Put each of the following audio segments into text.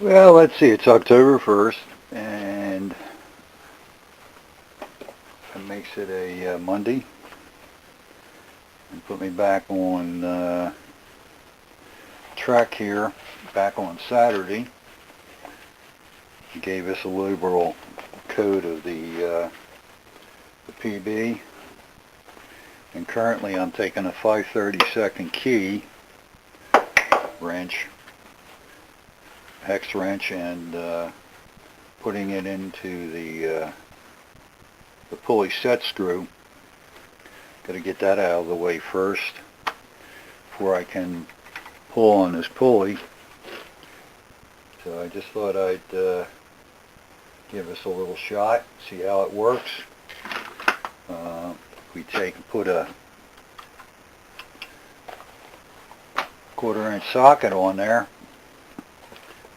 Well, let's see, it's October 1st, and that makes it a Monday, and put me back on track here, back on Saturday. He gave us a liberal code of the PB, and currently I'm taking a 5/32 key wrench, hex wrench, and putting it into the pulley set screw. Got to get that out of the way first before I can pull on this pulley. So I just thought I'd give us a little shot, see how it works. We put a 1/4-inch socket on there,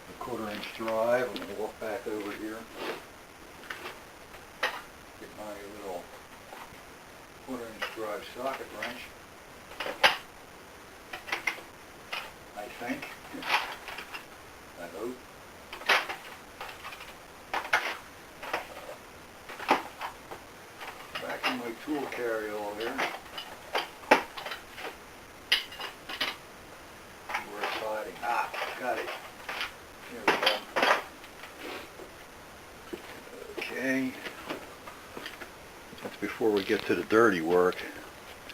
a 1/4-inch drive. I'm going to walk back over here, get my little 1/4-inch drive socket wrench, I think, I hope. Back in my tool carry-all here. Where it's hiding. Ah, got it. Here we go. Okay. That's before we get to the dirty work.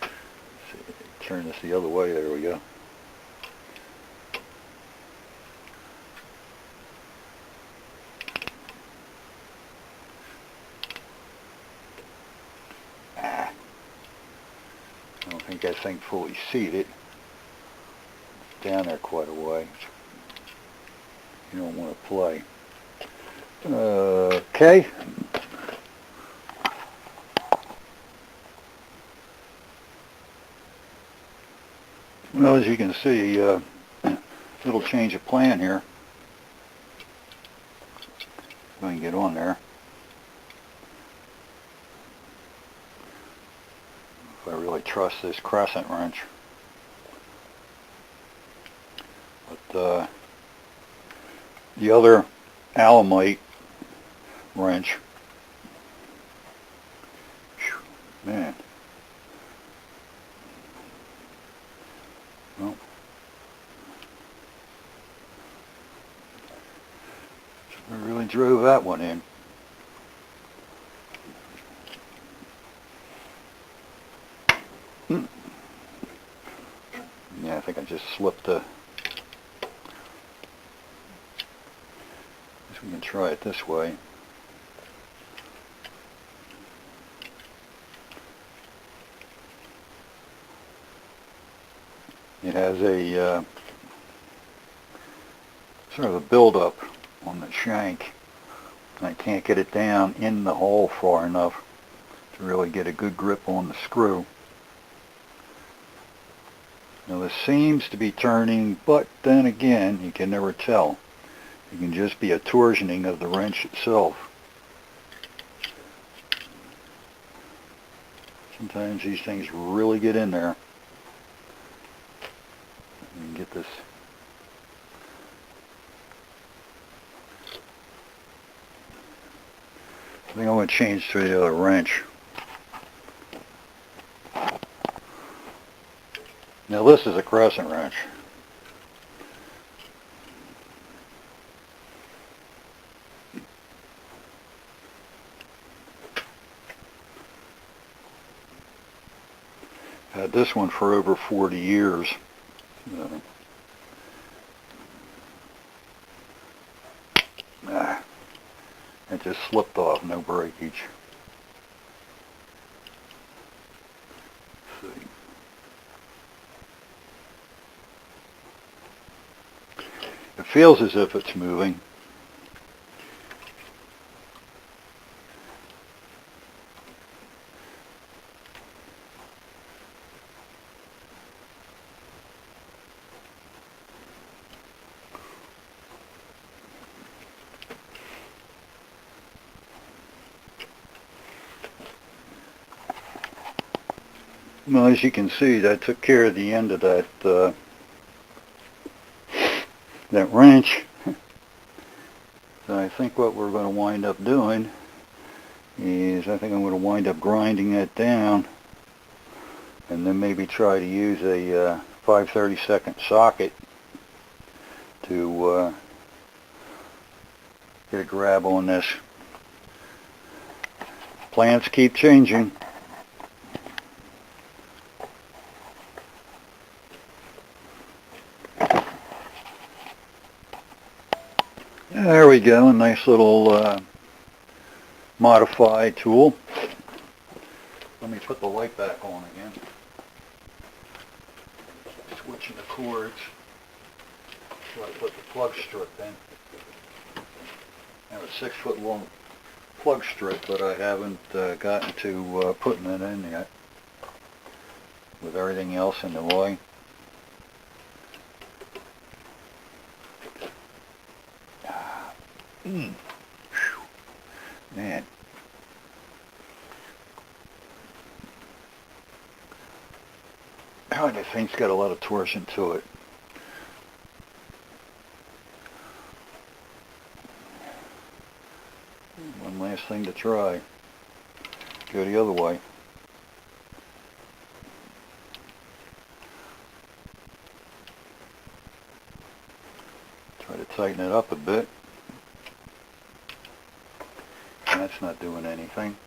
Let's see, turn this the other way. There we go. I don't think that thing fully seated. It's down there quite a way. You don't want to play. Okay. Well, as you can see, little change of plan here. If I can get on there. I really trust this crescent wrench, but the other Alamite wrench, man, well, I really drove that one in. Yeah, I think I just slipped the... Guess we can try it this way. It has a sort of a build-up on the shank. And I can't get it down in the hole far enough to really get a good grip on the screw. Now this seems to be turning, but then again, you can never tell. It can just be a torsioning of the wrench itself. Sometimes these things really get in there. You can get this. I think I'm going to change to the other wrench. Now this is a crescent wrench. Had this one for over 40 years. It just slipped off, no breakage. Let's see. It feels as if it's moving. Well, as you can see, that took care of the end of that that wrench. So I think what we're going to wind up doing is I think I'm going to wind up grinding that down and then maybe try to use a 5/32 socket to get a grab on this. Plans keep changing. There we go, a nice little modified tool. Let me put the light back on again. Switching the cords. So I put the plug strip in. I have a 6-foot long plug strip, but I haven't gotten to putting it in yet with everything else in the way. Man. Oh, this thing's got a lot of torsion to it. One last thing to try. Go the other way. Try to tighten it up a bit. That's not doing anything.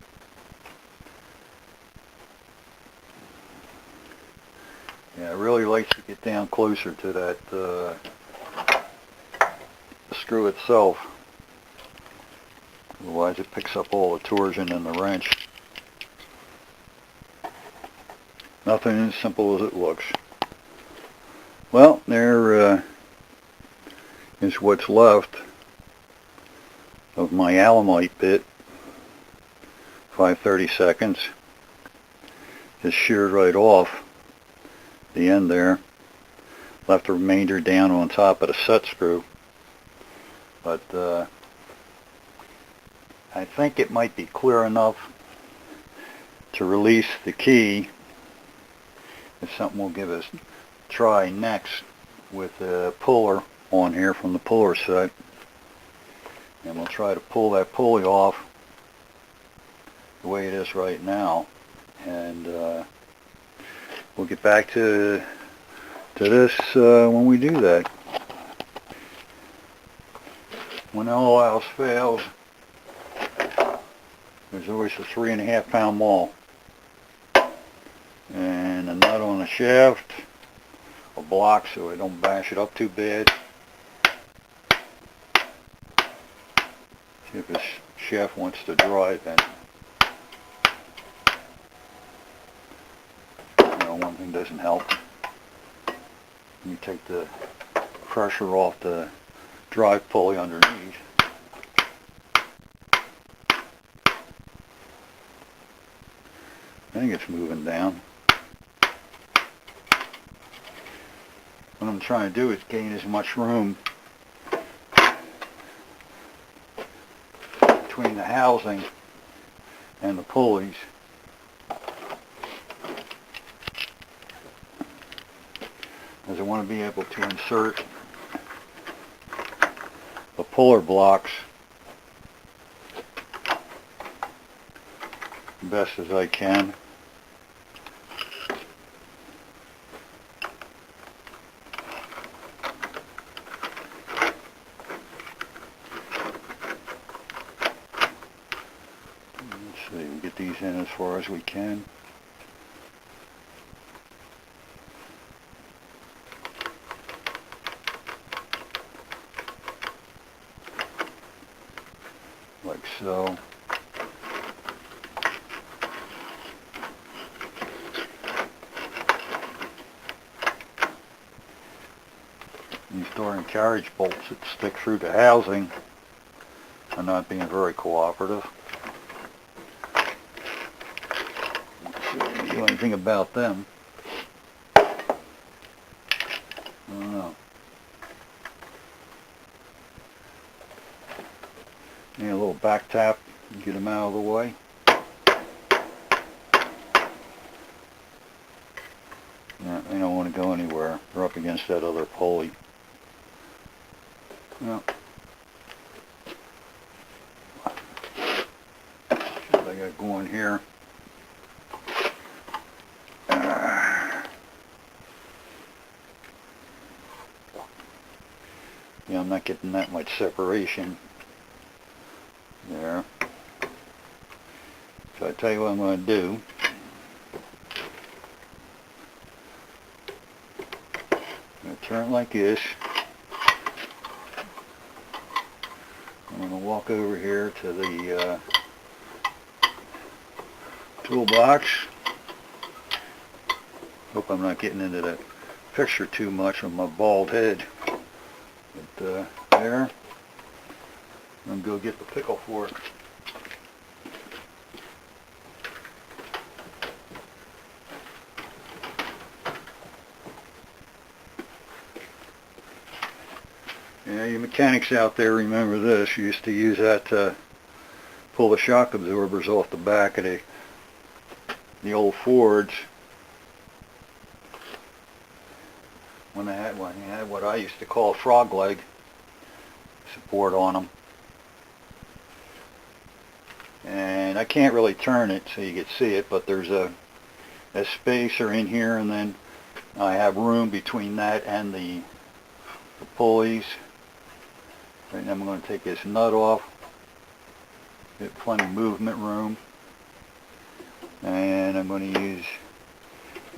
Yeah, I really like to get down closer to that the screw itself. Otherwise it picks up all the torsion in the wrench. Nothing as simple as it looks. Well, there is what's left of my Alamite bit. 5/32 just sheared right off the end there. Left the remainder down on top of the set screw. But I think it might be clear enough to release the key. It's something we'll give us a try next with a puller on here from the puller set. And we'll try to pull that pulley off the way it is right now, and we'll get back to this when we do that. When all else fails, there's always a 3.5 pound maul and a nut on the shaft, a block so I don't bash it up too bad. See if this shaft wants to drive in. One thing doesn't help. You take the pressure off the drive pulley underneath. I think it's moving down. What I'm trying to do is gain as much room between the housing and the pulleys as I want to be able to insert the puller blocks best as I can. Let's see, we get these in as far as we can. Like so. These door and carriage bolts that stick through the housing are not being very cooperative. Let's see if we can do anything about them. I don't know. Need a little back tap and get them out of the way. Yeah, they don't want to go anywhere. They're up against that other pulley. Well, here. Yeah, I'm not getting that much separation there. So I tell you what I'm going to do. I'm going to turn it like this. I'm going to walk over here to the toolbox. Hope I'm not getting into the picture too much with my bald head. But there. I'm going to go get the pickle fork. Yeah, you mechanics out there remember this. You used to use that to pull the shock absorbers off the back of the old Fords. When they had one, you had what I used to call a frog leg support on them. And I can't really turn it so you can see it, but there's a spacer in here, and then I have room between that and the pulleys. Right now I'm going to take this nut off. Get plenty of movement room. And I'm going to use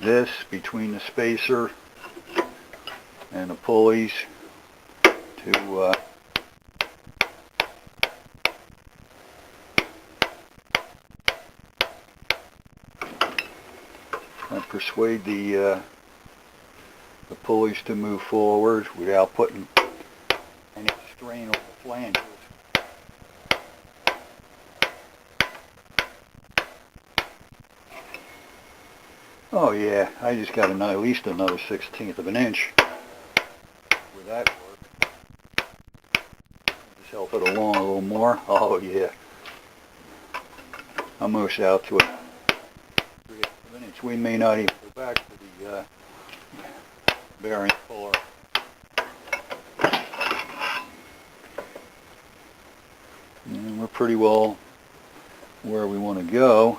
this between the spacer and the pulleys to persuade the pulleys to move forward without putting any strain on the flanges. Oh yeah, I just got at least another 1/16 of an inch with that work. Just help it along a little more. Oh yeah, almost out to it. 3/8 of an inch. We may not even go back to the bearing puller. And we're pretty well where we want to go.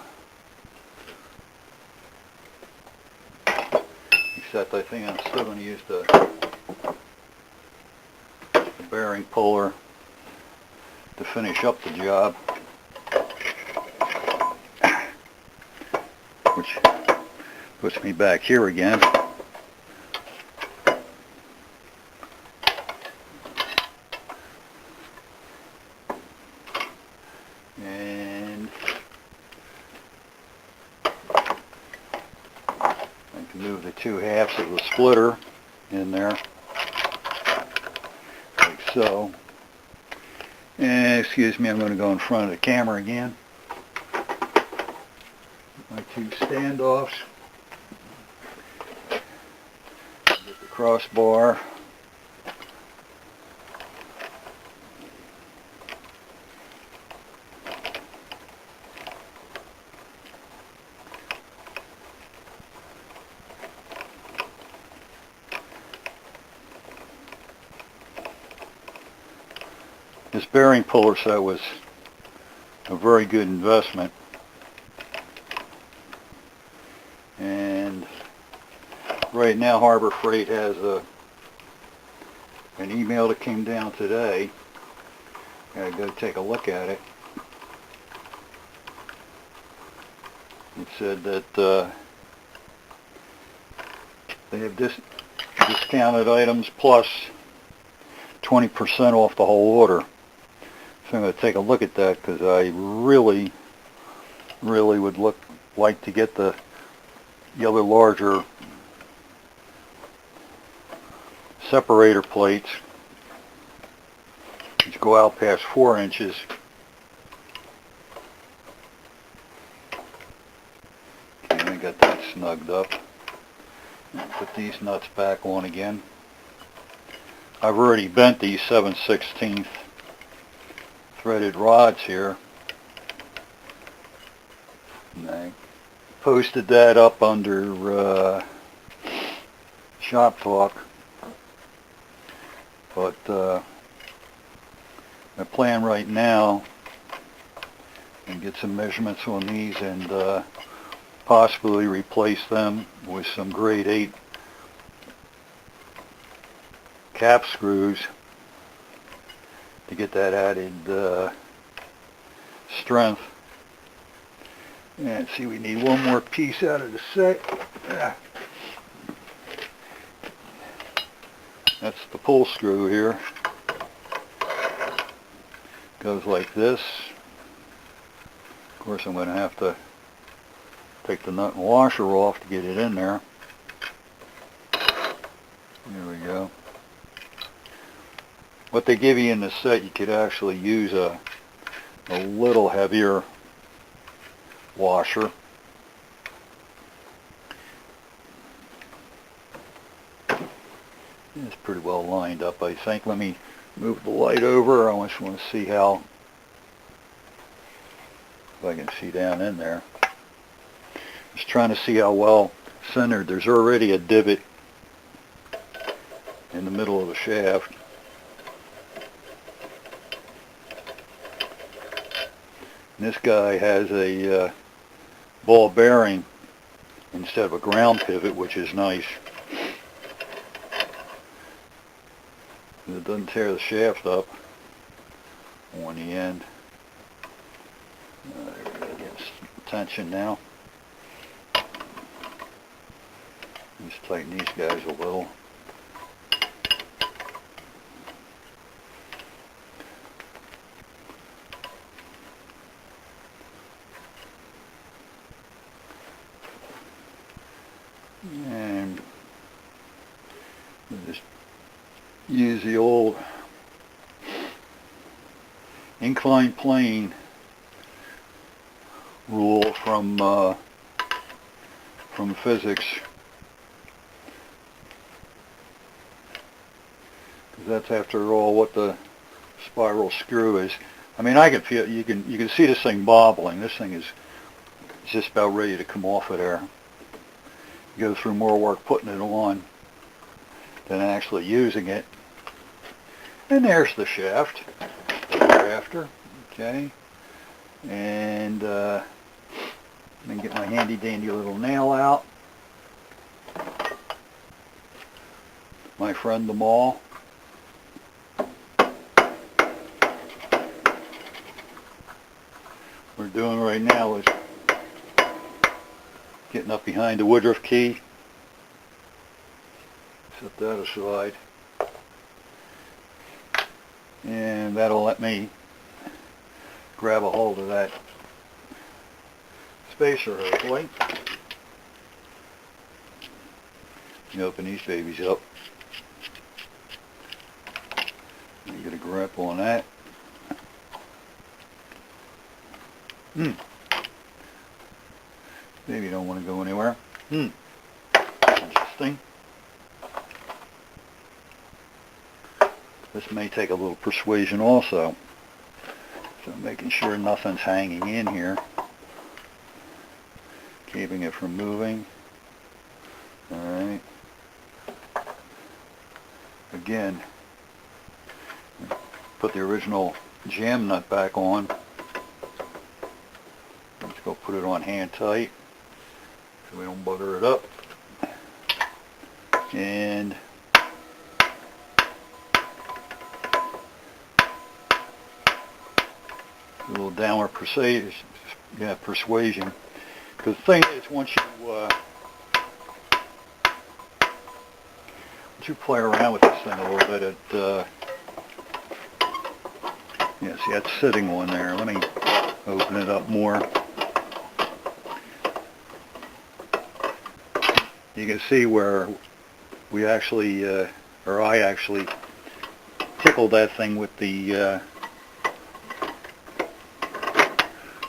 Except I think I'm still going to use the bearing puller to finish up the job, which puts me back here again. And I can move the two halves of the splitter in there, like so. And excuse me, I'm going to go in front of the camera again. My two standoffs. Get the crossbar. This bearing puller set was a very good investment, and right now Harbor Freight has an email that came down today. Gotta go take a look at it. It said that they have discounted items plus 20% off the whole order. So I'm going to take a look at that, because I really would like to get the other larger separator plates, which go out past 4 inches. Okay, I got that snugged up. Put these nuts back on again. I've already bent these 7/16 threaded rods here. And I posted that up under Shop Talk. But my plan right now and get some measurements on these and possibly replace them with some grade 8 cap screws to get that added strength. And see, we need one more piece out of the set. That's the pull screw here. Goes like this. Of course, I'm going to have to take the nut and washer off to get it in there. There we go. What they give you in the set, you could actually use a little heavier washer. It's pretty well lined up, I think. Let me move the light over. I just want to see how, if I can see down in there. Just trying to see how well centered. There's already a divot in the middle of the shaft. And this guy has a ball bearing instead of a ground pivot, which is nice. It doesn't tear the shaft up on the end. There we go, get some tension now. Just tighten these guys a little. And just use the old inclined plane rule from physics, because that's after all what the spiral screw is. I mean, I can feel, you can see this thing bobbling. This thing is just about ready to come off of there. You go through more work putting it on than actually using it. And there's the shaft that we're after. Okay. And let me get my handy dandy little nail out. My friend the maul. What we're doing right now is getting up behind the Woodruff key. Set that aside. And that'll let me grab a hold of that spacer, hopefully. You open these babies up. You get a grip on that. Maybe you don't want to go anywhere. Interesting. This may take a little persuasion also. So making sure nothing's hanging in here. Keeping it from moving. Alright. Again, put the original jam nut back on. Let's go put it on hand tight so we don't butter it up. And a little downward persuasion. Because the thing is, once you play around with this thing a little bit, it yeah, see, that's sitting on there. Let me open it up more. You can see where we actually, or I actually tickled that thing with the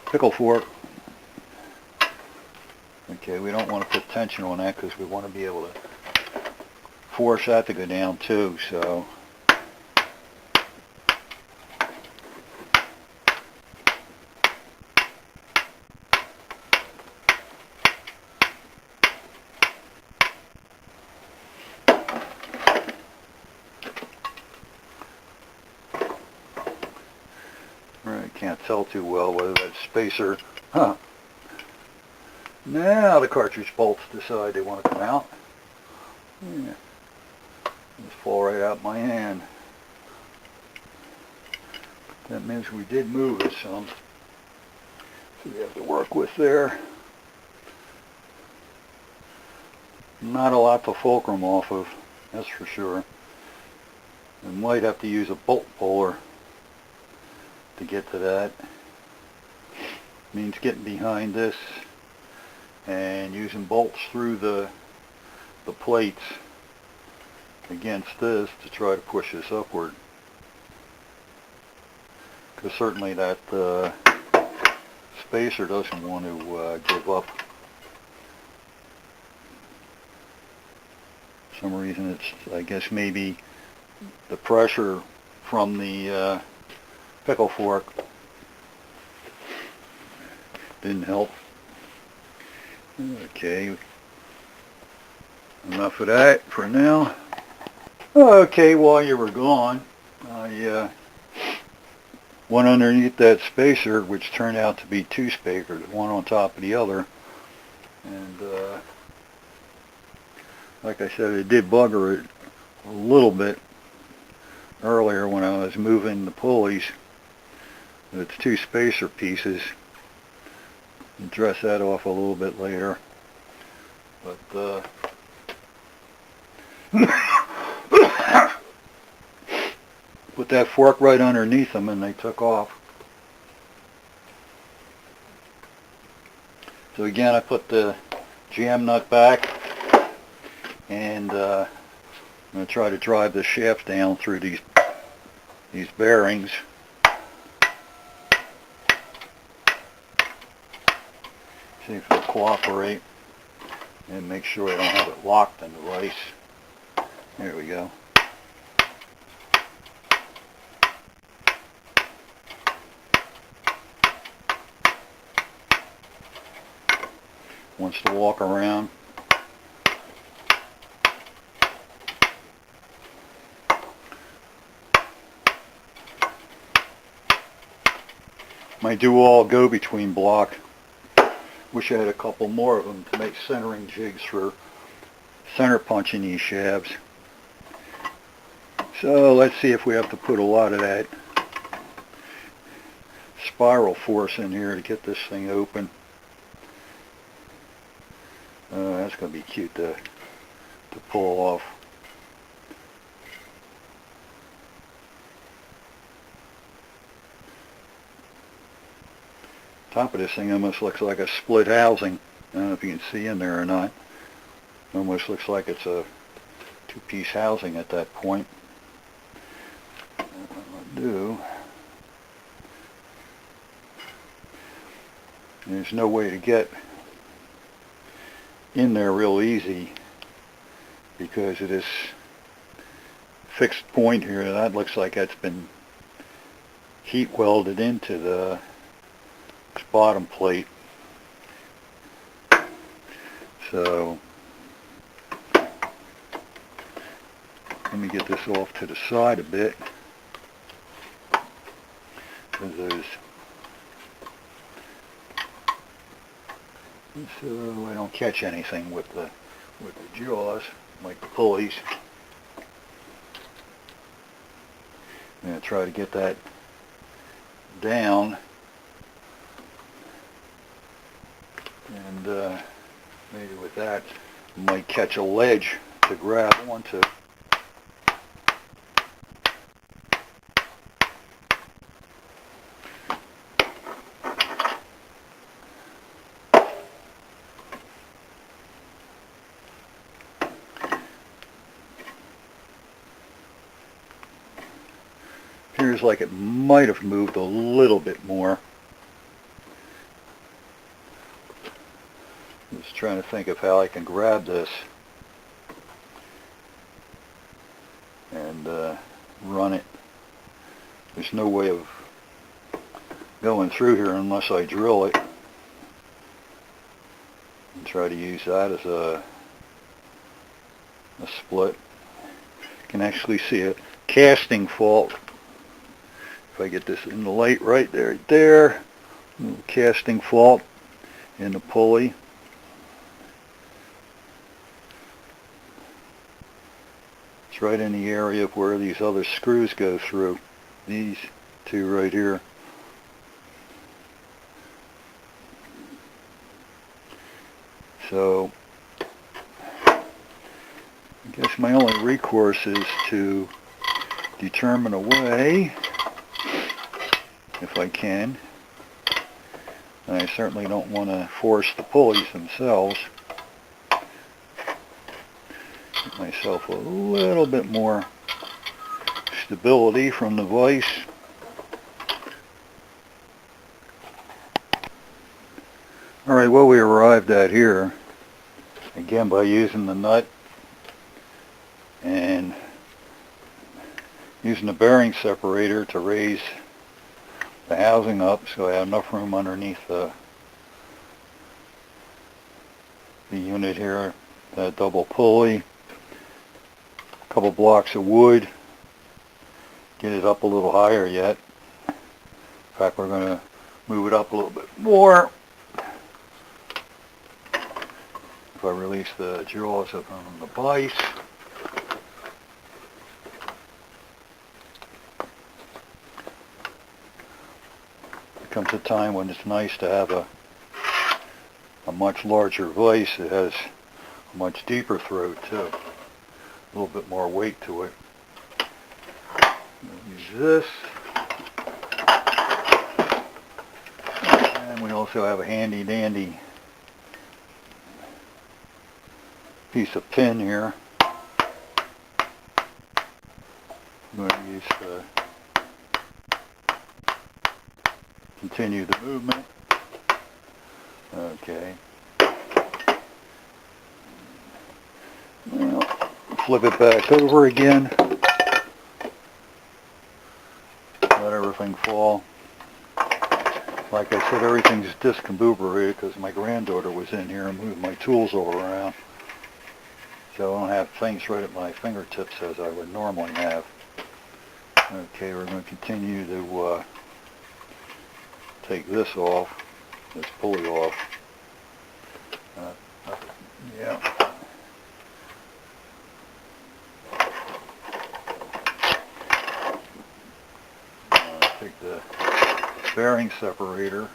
pickle fork. Okay, we don't want to put tension on that because we want to be able to force that to go down too, so can't tell too well whether that's spacer. Huh. Now the cartridge bolts decide they want to come out. Yeah. Just fall right out my hand. That means we did move it some. So we have to work with there. Not a lot to fulcrum off of, that's for sure. We might have to use a bolt puller to get to that. Means getting behind this and using bolts through the plates against this to try to push this upward. Because certainly that spacer doesn't want to give up. For some reason it's, I guess maybe the pressure from the pickle fork didn't help. Okay, enough of that for now. Okay, while you were gone, I went underneath that spacer, which turned out to be two spacers, one on top of the other, and like I said, it did bugger it a little bit earlier when I was moving the pulleys. It's two spacer pieces. I'll dress that off a little bit later, but put that fork right underneath them and they took off. So again, I put the jam nut back, and I'm going to try to drive the shaft down through these bearings. See if it'll cooperate, and make sure I don't have it locked in the vise. There we go. Wants to walk around. My do-all go-between block. Wish I had a couple more of them to make centering jigs for center punching these shafts. So let's see if we have to put a lot of that spiral force in here to get this thing open. That's going to be cute to pull off. Top of this thing almost looks like a split housing. I don't know if you can see in there or not. It almost looks like it's a two-piece housing at that point. What I'm going to do, there's no way to get in there real easy because of this fixed point here. That looks like that's been heat welded into the bottom plate. So let me get this off to the side a bit, so I don't catch anything with the jaws like the pulleys. I'm going to try to get that down, and maybe with that I might catch a ledge to grab onto. Appears like it might have moved a little bit more. Just trying to think of how I can grab this and run it. There's no way of going through here unless I drill it, and try to use that as a split. You can actually see a casting fault if I get this in the light right there, little casting fault in the pulley. It's right in the area of where these other screws go through. These two right here. So I guess my only recourse is to determine a way, if I can. And I certainly don't want to force the pulleys themselves. Get myself a little bit more stability from the vise. Alright, what we arrived at here, again by using the nut and using the bearing separator to raise the housing up so I have enough room underneath the unit here, that double pulley, a couple blocks of wood, get it up a little higher yet. In fact, we're going to move it up a little bit more. If I release the jaws of the vise. There comes a time when it's nice to have a much larger vise that has a much deeper throat too. A little bit more weight to it. Use this. And we also have a handy dandy piece of pin here. I'm going to use to continue the movement. Okay. Well, flip it back over again. Let everything fall. Like I said, everything's discombobulated because my granddaughter was in here and moved my tools all around. So I don't have things right at my fingertips as I would normally have. Okay, we're going to continue to take this off, this pulley off. Yeah. Take the bearing separator,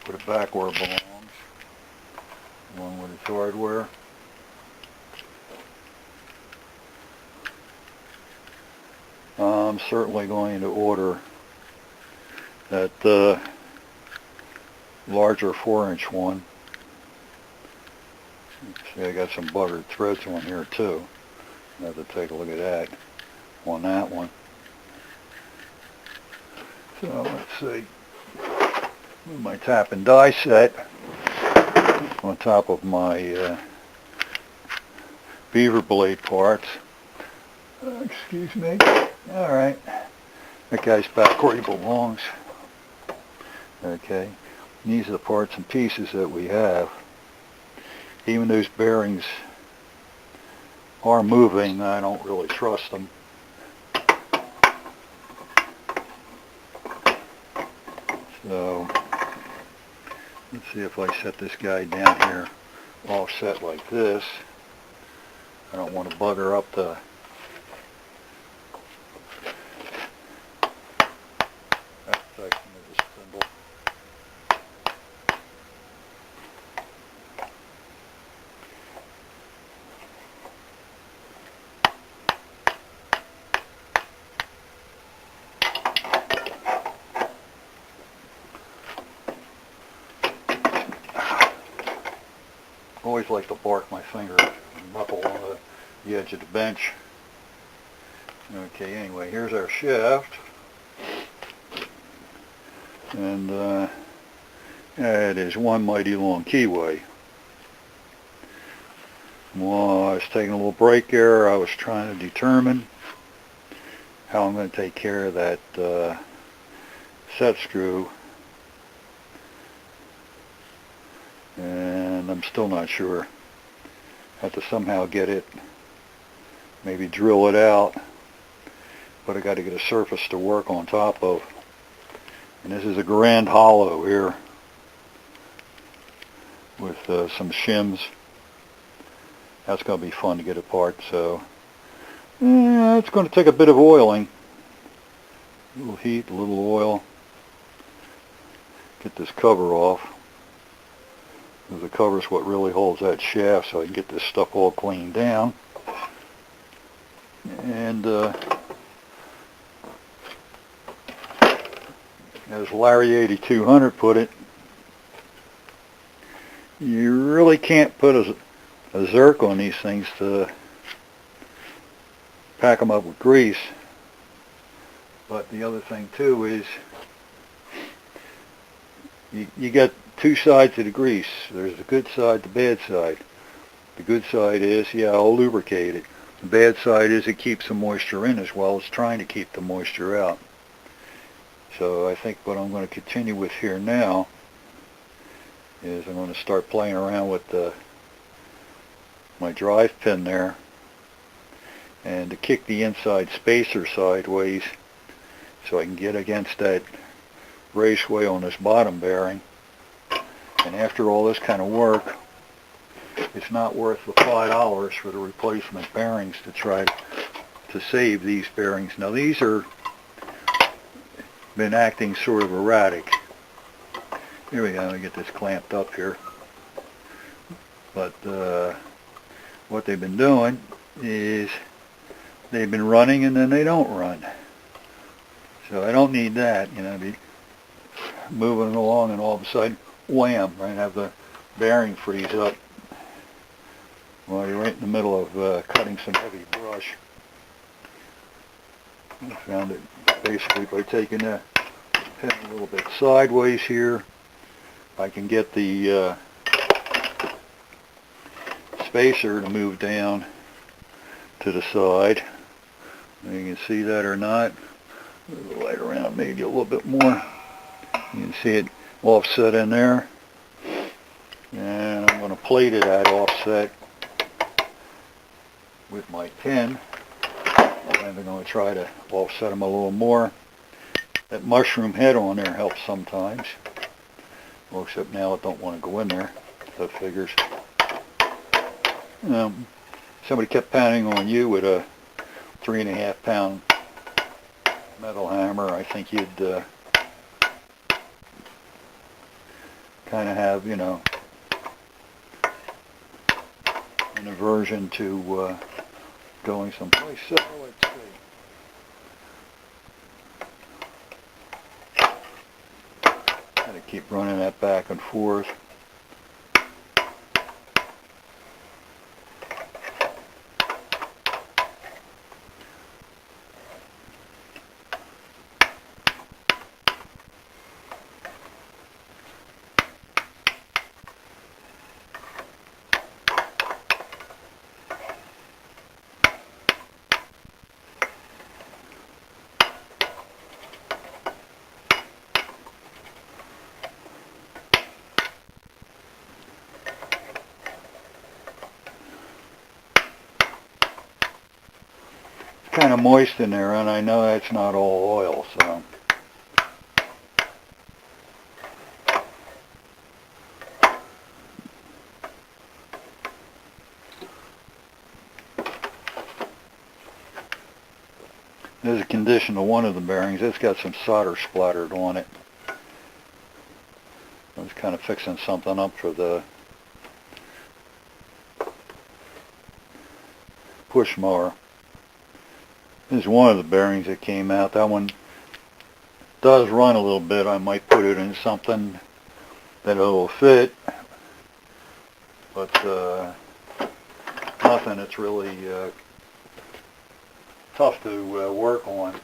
put it back where it belongs, along with its hardware. I'm certainly going to order that larger 4-inch one. See, I got some buttered threads on here too. I have to take a look at that on that one. So let's see. Move my tap and die set on top of my beaver blade parts. Excuse me. Alright. That guy's back where he belongs. Okay. These are the parts and pieces that we have. Even those bearings are moving, I don't really trust them. So, let's see if I set this guy down here offset like this. I don't want to bugger up the section of the spindle. Always like to bark my finger and knuckle on the edge of the bench. Okay, anyway, here's our shaft. And it is one mighty long keyway. While I was taking a little break there, I was trying to determine how I'm going to take care of that set screw. And I'm still not sure. Have to somehow get it, maybe drill it out. but I got to get a surface to work on top of. And this is a grand hollow here with some shims. That's going to be fun to get apart. So it's going to take a bit of oiling. A little heat, a little oil. Get this cover off. The cover's what really holds that shaft, so I can get this stuff all cleaned down. And as Larry 8200 put it, you really can't put a zerk on these things to pack them up with grease. But the other thing too is you got two sides of the grease. There's the good side, the bad side. The good side is, yeah, I'll lubricate it. The bad side is it keeps the moisture in as well as trying to keep the moisture out. So I think what I'm going to continue with here now is I'm going to start playing around with my drive pin there, and to kick the inside spacer sideways so I can get against that raceway on this bottom bearing. And after all this kind of work, it's not worth the $5 for the replacement bearings to try to save these bearings. Now these are been acting sort of erratic. Here we go, let me get this clamped up here. But what they've been doing is they've been running and then they don't run. So I don't need that, you know, be moving along and all of a sudden, wham, right, have the bearing freeze up while you're right in the middle of cutting some heavy brush. I found it basically by taking the pen a little bit sideways here, I can get the spacer to move down to the side. You can see that or not. Move the light around maybe a little bit more. You can see it offset in there. And I'm going to plate it at offset with my pen. And I'm going to try to offset them a little more. That mushroom head on there helps sometimes. Well, except now it don't want to go in there. That figures. Somebody kept pounding on you with a 3.5 pound metal hammer. I think you'd kind of have, you know, an aversion to going someplace. So let's see. Gotta keep running that back and forth. Kind of moist in there, and I know that's not all oil, so there's a condition of one of the bearings. It's got some solder splattered on it. I was kind of fixing something up for the push mower. This is one of the bearings that came out. That one does run a little bit. I might put it in something that will fit, but nothing that's really tough to work on.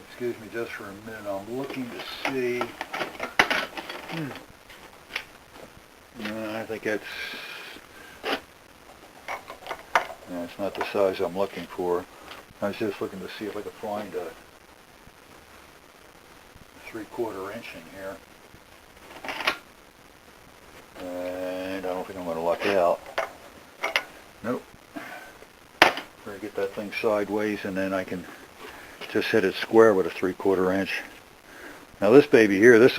Excuse me just for a minute. I'm looking to see. I think that's... Yeah, it's not the size I'm looking for. I was just looking to see if I could find a 3/4 inch in here. And I don't think I'm going to luck out. Nope. Try to get that thing sideways, and then I can just hit it square with a 3/4 inch. Now this baby here, this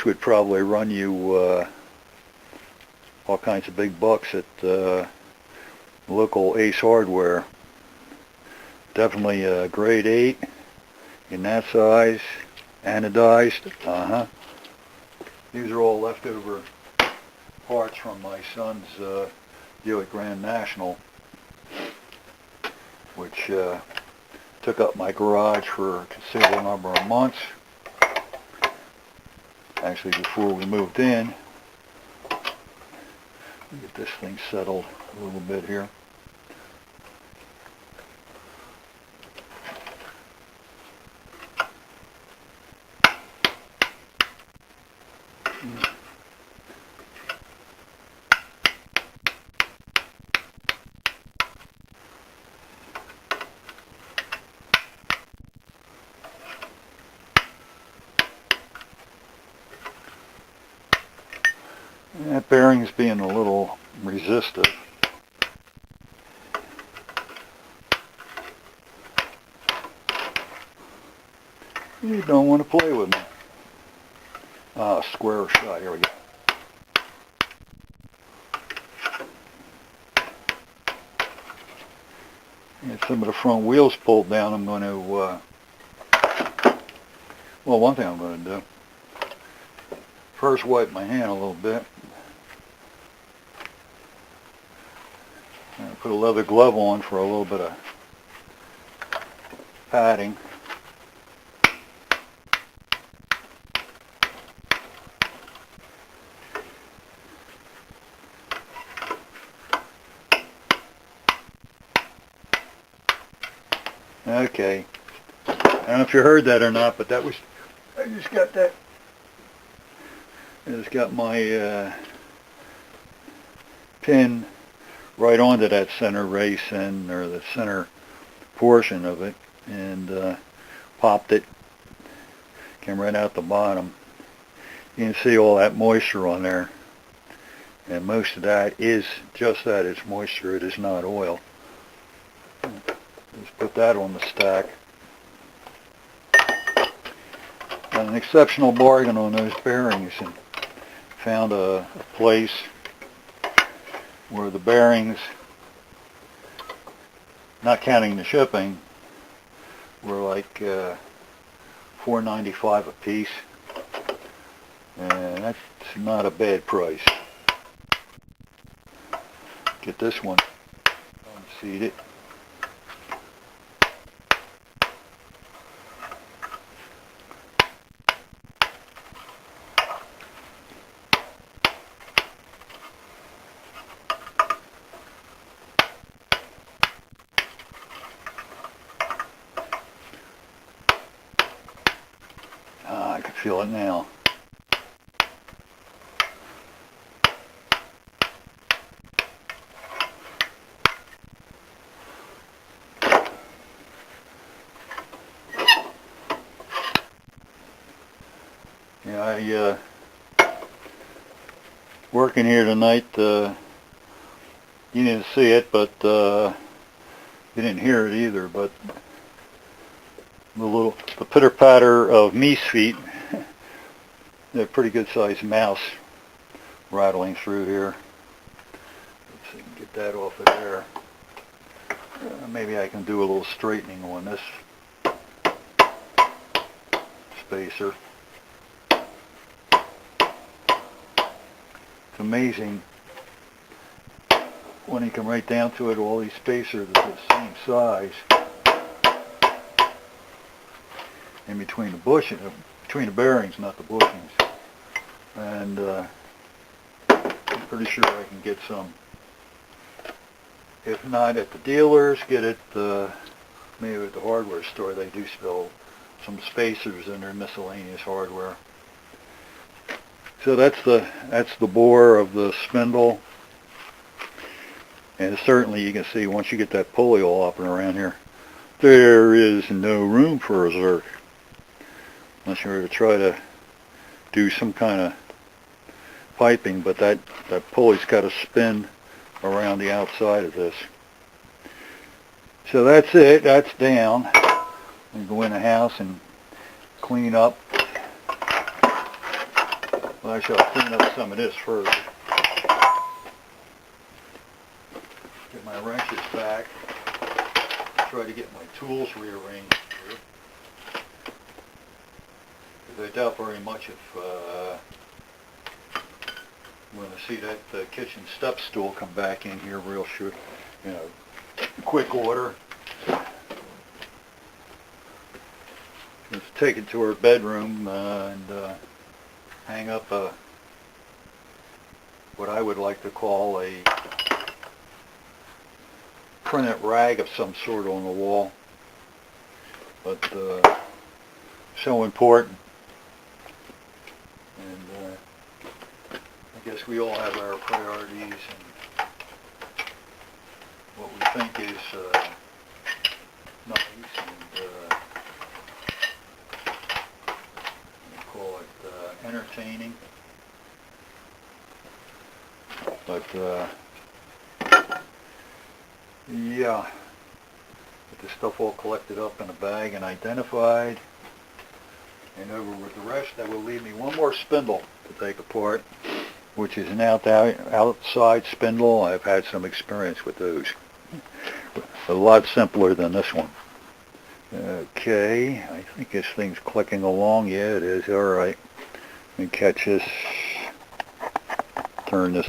would probably run you all kinds of big bucks at local Ace Hardware. Definitely grade 8 in that size, anodized. These are all leftover parts from my son's Buick Grand National, which took up my garage for a considerable number of months. Actually, before we moved in. Get this thing settled a little bit here. That bearing's being a little resistive. You don't want to play with me. Square shot, here we go. Get some of the front wheels pulled down. I'm going to, well, one thing I'm going to do, first wipe my hand a little bit. Put a leather glove on for a little bit of padding. Okay, I don't know if you heard that or not, but that was, I just got that, I just got my pin right onto that center race and or the center portion of it, and popped it. Came right out the bottom. You can see all that moisture on there, and most of that is just that. It's moisture. It is not oil. Just put that on the stack. Got an exceptional bargain on those bearings, and found a place where the bearings, not counting the shipping, were like $4.95 a piece, and that's not a bad price. Get this one unseated. I can feel it now. Yeah, working here tonight, you didn't see it, but you didn't hear it either, but the pitter-patter of me's feet. They're a pretty good sized mouse rattling through here. Let's see, if I can get that off of there. Maybe I can do a little straightening on this spacer. It's amazing when you come right down to it, all these spacers are the same size. In between the bushing, between the bearings, not the bushings. And I'm pretty sure I can get some. If not at the dealers, get it maybe at the hardware store. They do sell some spacers in their miscellaneous hardware. So that's the bore of the spindle. And certainly you can see once you get that pulley all up and around here, there is no room for a zerk. Unless you were to try to do some kind of piping, but that pulley's got to spin around the outside of this. So that's it. That's down. I'm going to go in the house and clean up. Well, actually, I'll clean up some of this first. Get my wrenches back. Try to get my tools rearranged here. Because I doubt very much if I'm going to see that kitchen step stool come back in here real short, quick order. Let's take it to her bedroom and hang up what I would like to call a printed rag of some sort on the wall. But so important. And I guess we all have our priorities and what we think is nice and call it entertaining. But yeah, get this stuff all collected up in a bag and identified. And over with the rest, that will leave me one more spindle to take apart, which is an outside spindle. I've had some experience with those. A lot simpler than this one. Okay, I think this thing's clicking along. Yeah, it is. All right. Let me catch this. Turn this